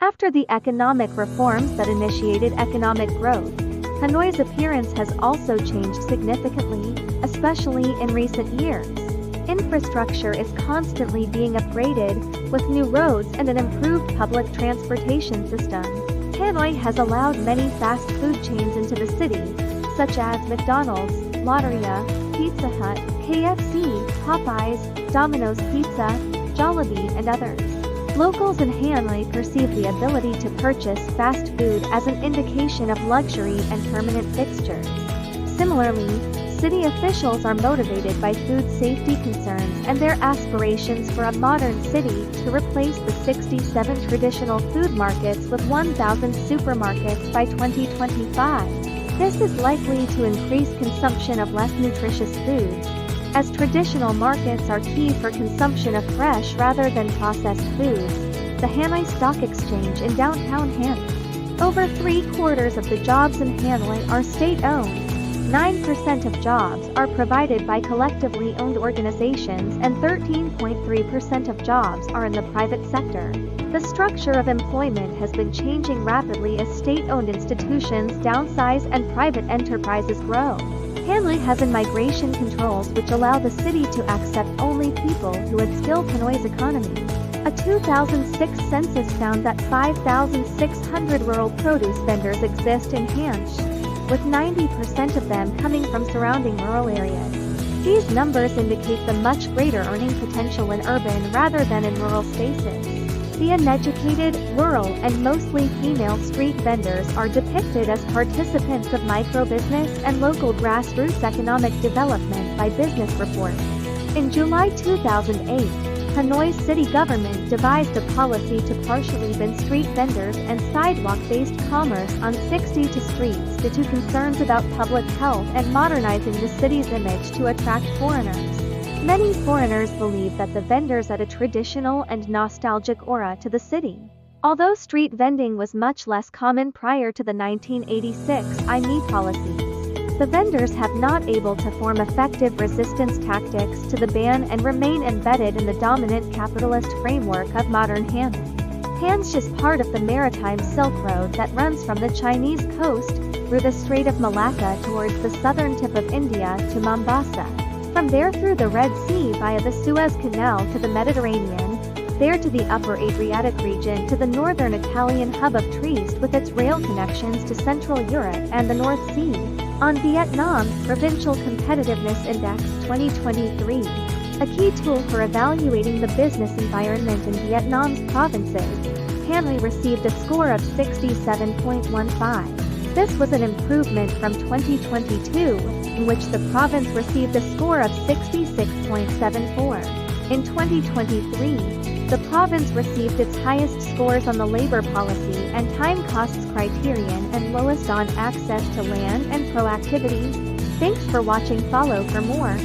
After the economic reforms that initiated economic growth, Hanoi's appearance has also changed significantly, especially in recent years. Infrastructure is constantly being upgraded, with new roads and an improved public transportation system. Hanoi has allowed many fast food chains into the city, such as McDonald's, Lotteria, Pizza Hut, KFC, Popeyes, Domino's Pizza, Jollibee, and others. Locals in Hanoi perceive the ability to purchase fast food as an indication of luxury and permanent fixtures. Similarly, city officials are motivated by food safety concerns and their aspirations for a modern city to replace the 67 traditional food markets with 1,000 supermarkets by 2025. This is likely to increase consumption of less nutritious foods, as traditional markets are key for consumption of fresh rather than processed foods. The Hanoi Stock Exchange in downtown Hanoi. Over 3/4 of the jobs in Hanoi are state-owned. 9% of jobs are provided by collectively owned organizations and 13.3% of jobs are in the private sector. The structure of employment has been changing rapidly as state-owned institutions downsize and private enterprises grow. Hanoi has in-migration controls which allow the city to accept only people who would skill Hanoi's economy. A 2006 census found that 5,600 rural produce vendors exist in Hanoi, with 90% of them coming from surrounding rural areas. These numbers indicate the much greater earning potential in urban rather than in rural spaces. The uneducated, rural, and mostly female street vendors are depicted as participants of microbusiness and local grassroots economic development by Business Reports. In July 2008, Hanoi's city government devised a policy to partially ban street vendors and sidewalk-based commerce on 60 streets due to concerns about public health and modernizing the city's image to attract foreigners. Many foreigners believe that the vendors add a traditional and nostalgic aura to the city. Although street vending was much less common prior to the 1986 IME policies, the vendors have not able to form effective resistance tactics to the ban and remain embedded in the dominant capitalist framework of modern Hanoi. Hanoi is part of the maritime Silk Road that runs from the Chinese coast through the Strait of Malacca towards the southern tip of India to Mombasa. From there through the Red Sea via the Suez Canal to the Mediterranean, there to the upper Adriatic region to the northern Italian hub of Trieste with its rail connections to Central Europe and the North Sea. On Vietnam Provincial Competitiveness Index 2023, a key tool for evaluating the business environment in Vietnam's provinces, Hanoi received a score of 67.15. This was an improvement from 2022, in which the province received a score of 66.74. In 2023, the province received its highest scores on the labor policy and time costs criterion and lowest on access to land and proactivity. Thanks for watching. Follow for more.